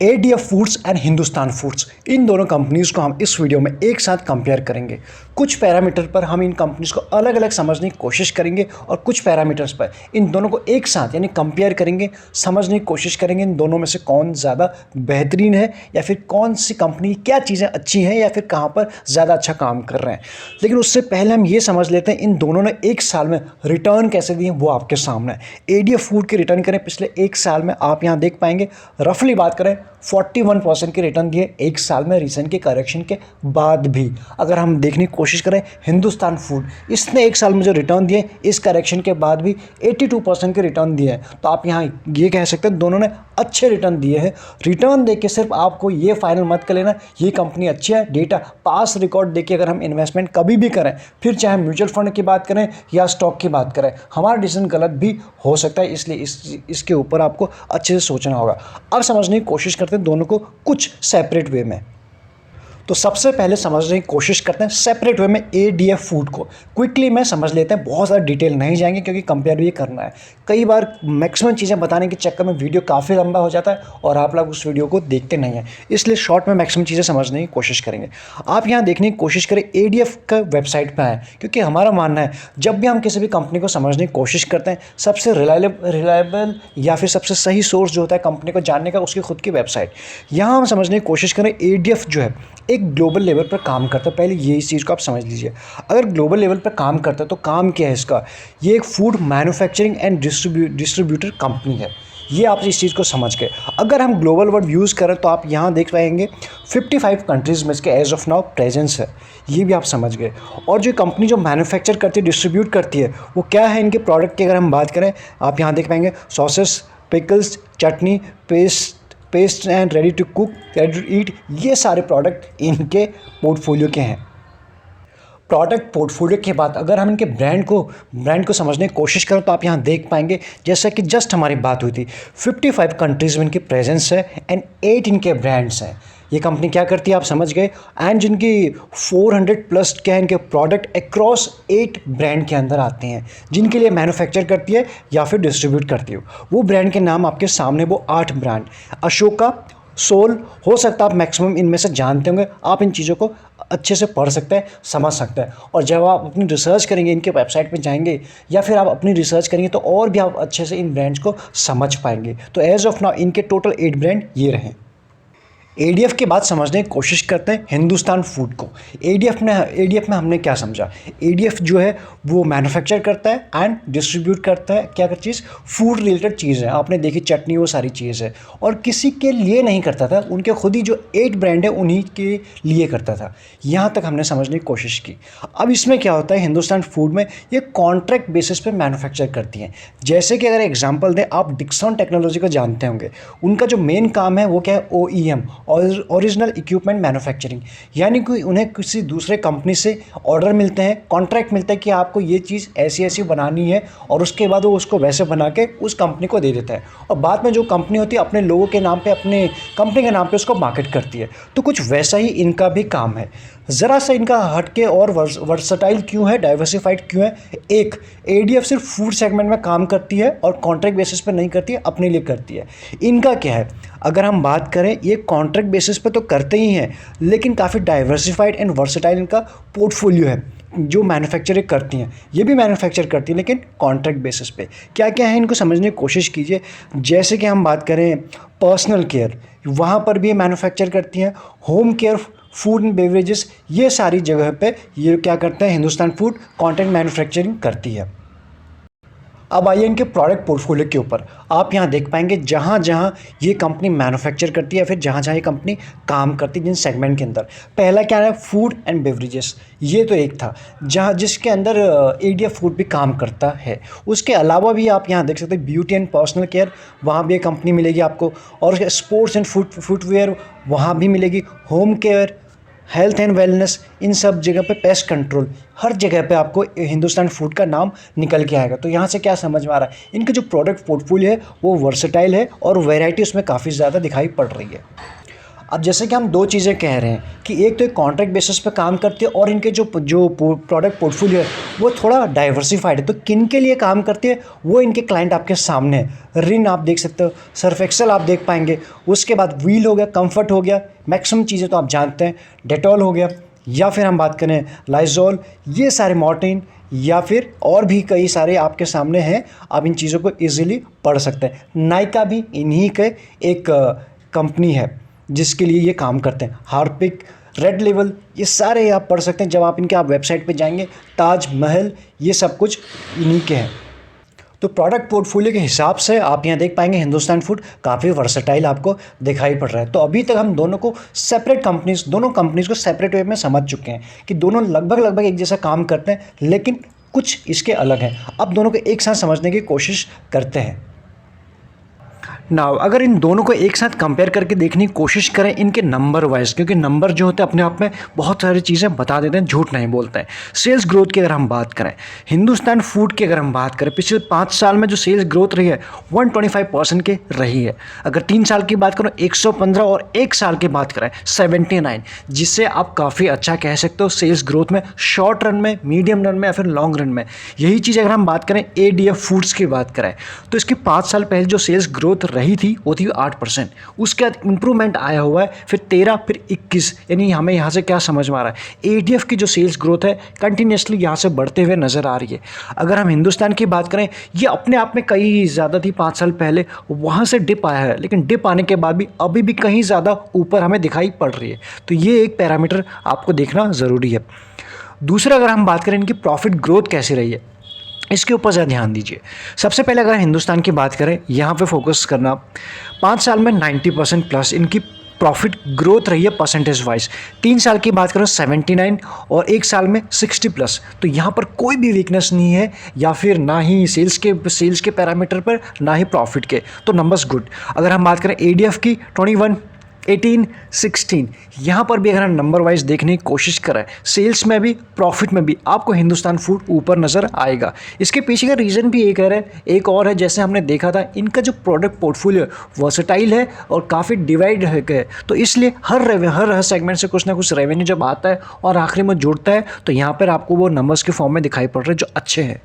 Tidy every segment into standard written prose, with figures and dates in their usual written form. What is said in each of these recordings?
ADF foods and Hindustan foods, इन दोनों companies को हम इस वीडियो में एक साथ कंपेयर करेंगे। कुछ पैरामीटर पर हम इन कंपनीज़ को अलग अलग समझने की कोशिश करेंगे और कुछ पैरामीटर्स पर इन दोनों को एक साथ यानी कंपेयर करेंगे, समझने की कोशिश करेंगे इन दोनों में से कौन ज़्यादा बेहतरीन है या फिर कौन सी कंपनी क्या चीज़ें अच्छी हैं या फिर कहाँ पर ज़्यादा अच्छा काम कर रहे हैं। लेकिन उससे पहले हम ये समझ लेते हैं इन दोनों ने एक साल में रिटर्न कैसे दिए, वो आपके सामने है। एडीएफ फूड के रिटर्न करें पिछले एक साल में, आप यहाँ देख पाएंगे रफली बात करें 41% के रिटर्न दिए एक साल में रिसेंट के करेक्शन के बाद भी। अगर हम देखने की कोशिश करें हिंदुस्तान फूड, इसने एक साल में जो रिटर्न दिए इस करेक्शन के बाद भी 82% के रिटर्न दिए हैं। तो आप यहाँ ये कह सकते हैं दोनों ने अच्छे रिटर्न दिए हैं। रिटर्न देके सिर्फ आपको ये फाइनल मत कर लेना ये कंपनी अच्छी है। डेटा पास रिकॉर्ड देके अगर हम इन्वेस्टमेंट कभी भी करें, फिर चाहे म्यूचुअल फंड की बात करें या स्टॉक की बात करें, हमारा डिसीजन गलत भी हो सकता है। इसलिए इसके ऊपर आपको अच्छे से सोचना होगा। अब समझने की कोशिश करते हैं दोनों को कुछ सेपरेट वे में। तो सबसे पहले समझने की कोशिश करते हैं सेपरेट वे में एडीएफ फूड को। क्विकली में समझ लेते हैं, बहुत ज़्यादा डिटेल नहीं जाएंगे क्योंकि कंपेयर भी करना है। कई बार मैक्सिमम चीज़ें बताने के चक्कर में वीडियो काफ़ी लंबा हो जाता है और आप लोग उस वीडियो को देखते नहीं हैं, इसलिए शॉर्ट में मैक्सिमम चीज़ें समझने की कोशिश करेंगे। आप यहाँ देखने की कोशिश करें एडीएफ का वेबसाइट पर आए, क्योंकि हमारा मानना है जब भी हम किसी भी कंपनी को समझने की कोशिश करते हैं सबसे रिलायबल या फिर सबसे सही सोर्स जो होता है कंपनी को जानने का उसकी खुद की वेबसाइट। यहाँ हम समझने की कोशिश करें एडीएफ जो है एक ग्लोबल लेवल पर काम करता है। पहले ये इस चीज़ को आप समझ लीजिए, अगर ग्लोबल लेवल पर काम करता है तो काम क्या है इसका, ये एक food manufacturing and distributor company है। ये आप इस चीज़ को समझ गए। अगर हम ग्लोबल वर्ड यूज़ करें तो आप यहाँ देख पाएंगे 55 कंट्रीज़ में इसके एज ऑफ नाउ प्रेजेंस है, ये भी आप समझ गए। और जो कंपनी जो मैन्युफैक्चर करती है डिस्ट्रीब्यूट करती है वो क्या है, इनके प्रोडक्ट की अगर हम बात करें आप यहाँ देख पाएंगे sauces, pickles, chutney, paste and ready to cook, ready to eat, ये सारे प्रोडक्ट इनके पोर्टफोलियो के हैं। प्रोडक्ट पोर्टफोलियो के बाद अगर हम इनके ब्रांड को समझने की कोशिश करें तो आप यहाँ देख पाएंगे जैसा कि जस्ट हमारी बात हुई थी 55 कंट्रीज़ में इनकी प्रेजेंस है एंड 8 इनके ब्रांड्स हैं। ये कंपनी क्या करती है आप समझ गए। एंड जिनकी 400 प्लस क्या है इनके प्रोडक्ट अक्रॉस 8 ब्रांड के अंदर आते हैं, जिनके लिए मैन्युफैक्चर करती है या फिर डिस्ट्रीब्यूट करती है। वो ब्रांड के नाम आपके सामने, वो 8 ब्रांड, अशोका, सोल, हो सकता है आप मैक्सिमम इनमें से जानते होंगे। आप इन चीज़ों को अच्छे से पढ़ सकते हैं, समझ सकते हैं, और जब आप अपनी रिसर्च करेंगे इनके वेबसाइट पे जाएंगे या फिर आप अपनी रिसर्च करेंगे तो और भी आप अच्छे से इन ब्रांड्स को समझ पाएंगे। तो एज ऑफ नाउ इनके टोटल 8 ब्रांड ये रहे। एडीएफ के बाद समझने की कोशिश करते हैं हिंदुस्तान फूड को। एडीएफ में हमने क्या समझा, एडीएफ जो है वो मैन्युफैक्चर करता है एंड डिस्ट्रीब्यूट करता है क्या चीज़, फूड रिलेटेड चीज़ है। आपने देखी चटनी, वो सारी चीज़ है, और किसी के लिए नहीं करता था, उनके खुद ही जो 8 ब्रांड है उन्हीं के लिए करता था। यहाँ तक हमने समझने की कोशिश की। अब इसमें क्या होता है, हिंदुस्तान फूड में ये कॉन्ट्रैक्ट बेसिस पे मैन्युफैक्चर करती हैं। जैसे कि अगर एग्जांपल दें, आप डिक्सन टेक्नोलॉजी को जानते होंगे, उनका जो मेन काम है वो क्या है, OEM, ओरिजिनल इक्विपमेंट मैन्युफैक्चरिंग, यानी कि उन्हें किसी दूसरे कंपनी से ऑर्डर मिलते हैं, कॉन्ट्रैक्ट मिलता है कि आपको ये चीज़ ऐसी ऐसी बनानी है, और उसके बाद वो उसको वैसे बना के उस कंपनी को दे देता है, और बाद में जो कंपनी होती है अपने लोगों के नाम पे, अपने कंपनी के नाम पे उसको मार्केट करती है। तो कुछ वैसा ही इनका भी काम है। ज़रा सा इनका हटके और वर्सटाइल क्यों है, डाइवर्सिफाइड क्यों है। एक, एडीएफ सिर्फ फूड सेगमेंट में काम करती है और कॉन्ट्रैक्ट बेसिस पे नहीं करती है, अपने लिए करती है। इनका क्या है, अगर हम बात करें ये कॉन्ट्रैक्ट बेसिस पे तो करते ही हैं, लेकिन काफ़ी डाइवर्सिफाइड एंड वर्सटाइल इनका पोर्टफोलियो है। जो मैन्युफैक्चरिंग करती हैं ये भी मैन्युफैक्चर करती हैं, लेकिन कॉन्ट्रैक्ट बेसिस पे। क्या क्या है इनको समझने की कोशिश कीजिए। जैसे कि हम बात करें पर्सनल केयर, वहाँ पर भी ये मैन्युफैक्चर करती हैं। Home care, food and beverages, ये सारी जगह पे ये क्या करते हैं, हिंदुस्तान फूड कॉन्ट्रैक्ट मैन्युफैक्चरिंग करती है। अब आइए इनके प्रोडक्ट पोर्टफोलियो के ऊपर। आप यहाँ देख पाएंगे जहाँ जहाँ ये कंपनी मैन्युफैक्चर करती है, फिर जहाँ जहाँ ये कंपनी काम करती है जिन सेगमेंट के अंदर। पहला क्या है, फूड एंड बेवरेजेस, ये तो एक था जहाँ जिसके अंदर एडीएफ फूड भी काम करता है। उसके अलावा भी आप यहाँ देख सकते हैं ब्यूटी एंड पर्सनल केयर, वहाँ भी एक कंपनी मिलेगी आपको, और स्पोर्ट्स एंड फुटवेयर वहाँ भी मिलेगी। Home care, health and wellness, इन सब जगह पे पेस्ट कंट्रोल, हर जगह पे आपको हिंदुस्तान फूड का नाम निकल के आएगा। तो यहाँ से क्या समझ में आ रहा है, इनके जो प्रोडक्ट पोर्टफोलियो है वो वर्सेटाइल है और वैरायटी उसमें काफ़ी ज़्यादा दिखाई पड़ रही है। अब जैसे कि हम दो चीज़ें कह रहे हैं कि एक तो एक कॉन्ट्रैक्ट बेसिस पे काम करती है और इनके जो जो प्रोडक्ट पोर्टफोलियो है वो थोड़ा डाइवर्सिफाइड है। तो किन के लिए काम करती है वो इनके क्लाइंट आपके सामने है। रिन आप देख सकते हो, सर्फ एक्सेल आप देख पाएंगे, उसके बाद व्हील हो गया, कंफर्ट हो गया, मैक्सिमम चीज़ें तो आप जानते हैं, डेटॉल हो गया, या फिर हम बात करें लाइजॉल, ये सारे मॉर्टिन, या फिर और भी कई सारे आपके सामने हैं। आप इन चीज़ों को इजीली पढ़ सकते हैं। नायका भी इन्हीं के एक कंपनी है जिसके लिए ये काम करते हैं। हार्पिक, रेड लेवल, ये सारे आप पढ़ सकते हैं जब आप इनके आप वेबसाइट पे जाएंगे। ताज महल, ये सब कुछ इन्हीं के हैं। तो प्रोडक्ट पोर्टफोलियो के हिसाब से आप यहाँ देख पाएंगे हिंदुस्तान फूड काफ़ी वर्सेटाइल आपको दिखाई पड़ रहा है। तो अभी तक हम दोनों को सेपरेट कंपनीज, दोनों कंपनीज को सेपरेट वे में समझ चुके हैं कि दोनों लगभग एक जैसा काम करते हैं, लेकिन कुछ इसके अलग हैं। अब दोनों को एक साथ समझने की कोशिश करते हैं। नाउ अगर इन दोनों को एक साथ कंपेयर करके देखने की कोशिश करें इनके नंबर वाइज, क्योंकि नंबर जो होते हैं अपने आप में बहुत सारी चीज़ें बता देते हैं, झूठ नहीं बोलते हैं। सेल्स ग्रोथ की अगर हम बात करें, हिंदुस्तान फूड की अगर हम बात करें, पिछले 5 साल में जो सेल्स ग्रोथ रही है 125% की रही है। अगर 3 साल की बात करो 115, और 1 साल की बात करें 79, जिससे आप काफ़ी अच्छा कह सकते हो सेल्स ग्रोथ में, शॉर्ट रन में, मीडियम रन में या फिर लॉन्ग रन में। यही चीज़ अगर हम बात करें ADF फूड्स की बात करें तो इसकी 5 साल पहले जो सेल्स ग्रोथ रही थी वो थी 8%। उसके बाद इंप्रूवमेंट आया हुआ है, फिर 13, फिर 21। यानी हमें यहाँ से क्या समझ में आ रहा है, ADF की जो सेल्स ग्रोथ है कंटिन्यूसली यहाँ से बढ़ते हुए नज़र आ रही है। अगर हम हिंदुस्तान की बात करें, ये अपने आप में कहीं ज़्यादा थी 5 साल पहले, वहाँ से डिप आया है, लेकिन डिप आने के बाद भी अभी भी कहीं ज़्यादा ऊपर हमें दिखाई पड़ रही है। तो ये एक पैरामीटर आपको देखना ज़रूरी है। दूसरा अगर हम बात करें इनकी प्रॉफिट ग्रोथ कैसी रही है, इसके ऊपर ज़रा ध्यान दीजिए। सबसे पहले अगर हिंदुस्तान की बात करें, यहाँ पे फोकस करना, 5 साल में 90% प्लस इनकी प्रॉफिट ग्रोथ रही है परसेंटेज वाइज। 3 साल की बात करें 79, और 1 साल में 60 प्लस। तो यहाँ पर कोई भी वीकनेस नहीं है, या फिर ना ही सेल्स के पैरामीटर पर, ना ही प्रॉफिट के। तो नंबर्स गुड। अगर हम बात करें ADF की 21, 18, 16, यहाँ पर भी अगर हम नंबर वाइज देखने की कोशिश करें, सेल्स में भी प्रॉफिट में भी आपको हिंदुस्तान फूड ऊपर नज़र आएगा। इसके पीछे का रीज़न भी एक और है, जैसे हमने देखा था इनका जो प्रोडक्ट पोर्टफोलियो वर्सेटाइल है और काफ़ी डिवाइड है। तो इसलिए हर सेगमेंट से कुछ ना कुछ रेवेन्यू जब आता है और आखिरी में जुड़ता है, तो यहाँ पर आपको वो नंबर्स के फॉर्म में दिखाई पड़ रहे हैं जो अच्छे हैं।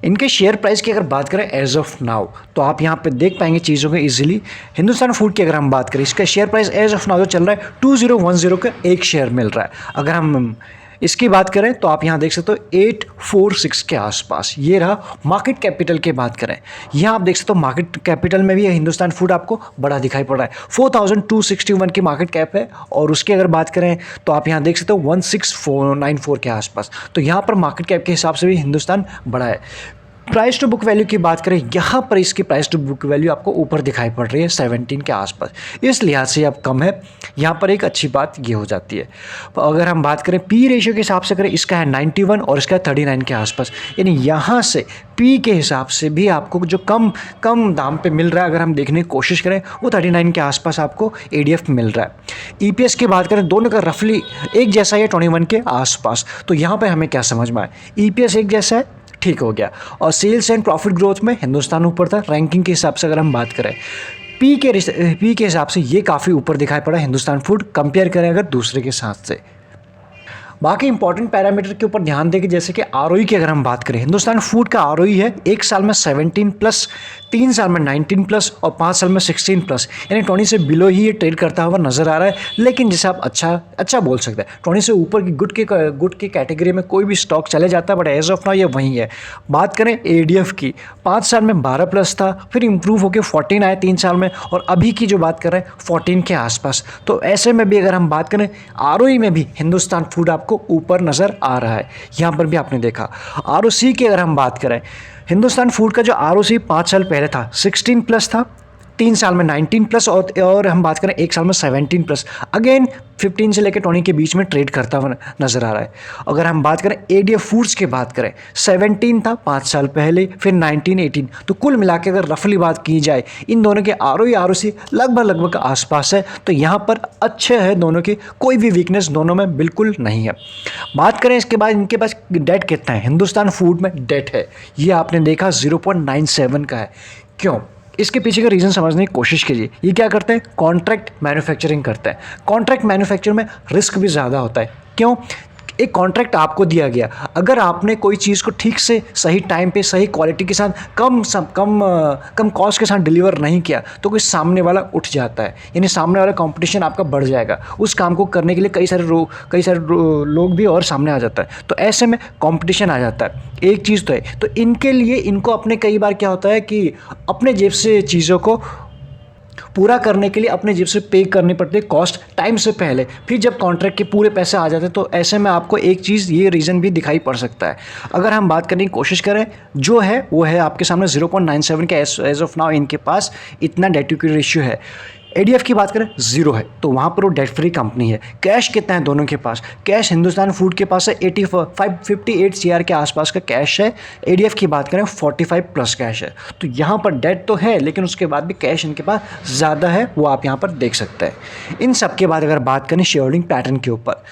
इनके शेयर प्राइस की अगर बात करें एज ऑफ नाउ, तो आप यहाँ पे देख पाएंगे चीज़ों को इजीली। हिंदुस्तान फूड की अगर हम बात करें, इसका share price as of now जो चल रहा है 2010 का एक शेयर मिल रहा है। अगर हम इसकी बात करें तो आप यहाँ देख सकते हो 846 के आसपास ये रहा। मार्केट कैपिटल की बात करें, यहाँ आप देख सकते हो मार्केट कैपिटल में भी हिंदुस्तान फूड आपको बड़ा दिखाई पड़ रहा है। 4261 की मार्केट कैप है, और उसकी अगर बात करें तो आप यहाँ देख सकते हो 16494 के आसपास। तो यहाँ पर मार्केट कैप के हिसाब से भी हिंदुस्तान बड़ा है। प्राइस टू बुक वैल्यू की बात करें, यहाँ पर इसकी प्राइस टू बुक वैल्यू आपको ऊपर दिखाई पड़ रही है 17 के आसपास। इस लिहाज से अब कम है, यहाँ पर एक अच्छी बात ये हो जाती है। अगर हम बात करें पी रेशियो के हिसाब से करें, इसका है 91 और इसका है 39 के आसपास। यानी यहाँ से पी के हिसाब से भी आपको जो कम दाम पे मिल रहा है, अगर हम देखने की कोशिश करें, वो 39 के आसपास आपको ADF मिल रहा है। EPS की बात करें, दोनों का रफली एक जैसा है 21 के आसपास। तो यहाँ पर हमें क्या समझ में आए, EPS एक जैसा है, ठीक हो गया। और सेल्स एंड प्रॉफिट ग्रोथ में हिंदुस्तान ऊपर था रैंकिंग के हिसाब से। अगर हम बात करें पी के हिसाब से, ये काफ़ी ऊपर दिखाई पड़ा हिंदुस्तान फूड, कंपेयर करें अगर दूसरे के साथ से। बाकी इंपॉर्टेंट पैरामीटर के ऊपर ध्यान दें कि जैसे कि ROE की अगर हम बात करें, हिंदुस्तान फूड का ROE है 1 साल में 17 प्लस, 3 साल में 19 प्लस और 5 साल में 16 प्लस। यानी 20 से बिलो ही ये ट्रेड करता हुआ नजर आ रहा है। लेकिन जैसे आप अच्छा बोल सकते हैं, 20 से ऊपर की गुड की कैटेगरी में कोई भी स्टॉक चले जाता है, बट एज ऑफ नाउ ये वहीं है। बात करें ADF की, 5 साल में 12 प्लस था, फिर इंप्रूव होकर 14 आया 3 साल में, और अभी की जो बात कर रहे हैं 14 के आसपास। तो ऐसे में भी अगर हम बात करें ROE में भी हिंदुस्तान फूड आपको ऊपर नजर आ रहा है। यहां पर भी आपने देखा। ROC की अगर हम बात करें, हिंदुस्तान फूड का जो ROC 5 साल पहले था 16 प्लस था, 3 साल में 19 प्लस, और हम बात करें 1 साल में 17 प्लस। अगेन 15 से लेकर 20 के बीच में ट्रेड करता हुआ नजर आ रहा है। अगर हम बात करें ADF फूड्स की बात करें, 17 था 5 साल पहले, फिर 19, 18। तो कुल मिला के अगर रफली बात की जाए, इन दोनों के ROE ROC लगभग आसपास है। तो यहाँ पर अच्छे है दोनों की, कोई भी वीकनेस दोनों में बिल्कुल नहीं है। बात करें इसके बाद, इनके पास डेट कितना है, हिंदुस्तान फूड में डेट है, ये आपने देखा 0.97 का है। क्यों? इसके पीछे का रीज़न समझने की कोशिश कीजिए। ये क्या करते हैं? कॉन्ट्रैक्ट मैन्युफैक्चरिंग करते हैं। कॉन्ट्रैक्ट मैन्युफैक्चरिंग में रिस्क भी ज़्यादा होता है। क्यों? एक कॉन्ट्रैक्ट आपको दिया गया, अगर आपने कोई चीज़ को ठीक से सही टाइम पे सही क्वालिटी के साथ कम कॉस्ट के साथ डिलीवर नहीं किया तो कोई सामने वाला उठ जाता है, यानी सामने वाला कंपटीशन आपका बढ़ जाएगा। उस काम को करने के लिए कई सारे लोग भी और सामने आ जाता है, तो ऐसे में कंपटीशन आ जाता है। एक चीज़ तो है, तो इनके लिए इनको अपने कई बार क्या होता है कि अपने जेब से चीज़ों को पूरा करने के लिए अपने जेब से पे करनी पड़ती है कॉस्ट टाइम से पहले। फिर जब कॉन्ट्रैक्ट के पूरे पैसे आ जाते हैं तो ऐसे में आपको एक चीज़ ये रीज़न भी दिखाई पड़ सकता है। अगर हम बात करने की कोशिश करें, जो है वो है आपके सामने 0.97 के एज ऑफ नाउ इनके पास इतना डेट इक्विटी रेशियो है। एडीएफ की बात करें 0 है, तो वहाँ पर वो डेट फ्री कंपनी है। कैश कितना है दोनों के पास? कैश हिंदुस्तान फूड के पास है 558 CR के आसपास का कैश है। एडीएफ की बात करें 45 प्लस कैश है। तो यहाँ पर डेट तो है लेकिन उसके बाद भी कैश इनके पास ज़्यादा है, वो आप यहाँ पर देख सकते हैं। इन सब के बाद अगर बात करें शेयर होल्डिंग पैटर्न के ऊपर,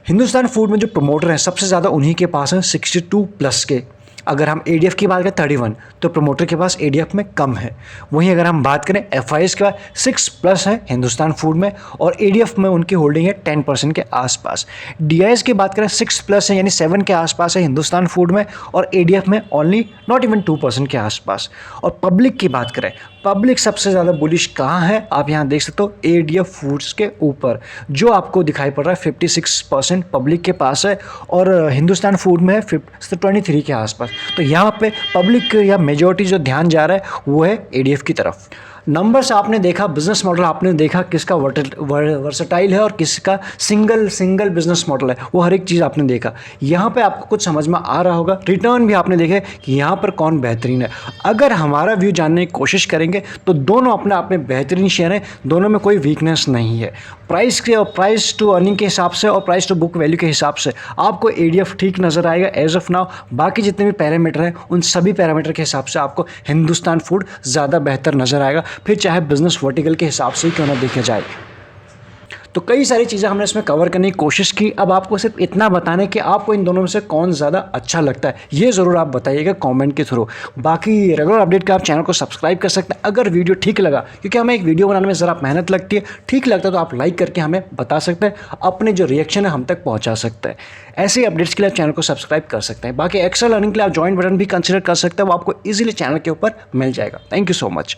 हिंदुस्तान फूड में जो प्रमोटर हैं सबसे ज़्यादा उन्हीं के पास हैं 62 प्लस के। अगर हम एडीएफ की बात करें 31, तो प्रमोटर के पास एडीएफ में कम है। वहीं अगर हम बात करें एफआईएस के बाद 6 प्लस है हिंदुस्तान फूड में, और एडीएफ में उनकी होल्डिंग है 10% के आसपास। डीआईएस की बात करें 6 प्लस है, यानी 7 के आसपास है हिंदुस्तान फूड में, और एडीएफ में ओनली नॉट इवन 2% के आसपास। और पब्लिक की बात करें, पब्लिक सबसे ज़्यादा बुलिश कहाँ है? आप यहाँ देख सकते हो एडीएफ फूड्स के ऊपर, जो आपको दिखाई पड़ रहा है 56% पब्लिक के पास है, और हिंदुस्तान फूड में है 23 के आसपास। तो यहाँ पे पब्लिक या मेजॉरिटी जो ध्यान जा रहा है वो है एडीएफ की तरफ। नंबर्स आपने देखा, बिजनेस मॉडल आपने देखा किसका वर्सटाइल है और किसका सिंगल बिजनेस मॉडल है, वो हर एक चीज़ आपने देखा। यहाँ पे आपको कुछ समझ में आ रहा होगा। रिटर्न भी आपने देखे कि यहाँ पर कौन बेहतरीन है। अगर हमारा व्यू जानने की कोशिश करेंगे तो दोनों अपने आप में बेहतरीन शेयर हैं, दोनों में कोई वीकनेस नहीं है। प्राइस टू अर्निंग के हिसाब से और प्राइस टू बुक वैल्यू के हिसाब से आपको एडीएफ ठीक नज़र आएगा एज ऑफ नाउ। बाकी जितने भी पैरामीटर हैं उन सभी पैरामीटर के हिसाब से आपको हिंदुस्तान फूड ज़्यादा बेहतर नज़र आएगा, फिर चाहे बिजनेस वर्टिकल के हिसाब से ही क्यों ना देखा जाए। तो कई सारी चीज़ें हमने इसमें कवर करने की कोशिश की। अब आपको सिर्फ इतना बताने कि आपको इन दोनों में से कौन ज़्यादा अच्छा लगता है, ये ज़रूर आप बताइएगा कमेंट के थ्रू। बाकी रेगुलर अपडेट का आप चैनल को सब्सक्राइब कर सकते हैं। अगर वीडियो ठीक लगा, क्योंकि हमें एक वीडियो बनाने में ज़रा मेहनत लगती है, ठीक लगता है तो आप लाइक करके हमें बता सकते हैं, अपने जो रिएक्शन है हम तक पहुँचा सकते हैं। ऐसे ही अपडेट्स के लिए आप चैनल को सब्सक्राइब कर सकते हैं। बाकी एक्स्ट्रा लर्निंग के लिए आप ज्वाइन बटन भी कंसिडर कर सकते हैं, वो आपको ईजिली चैनल के ऊपर मिल जाएगा। Thank you so much.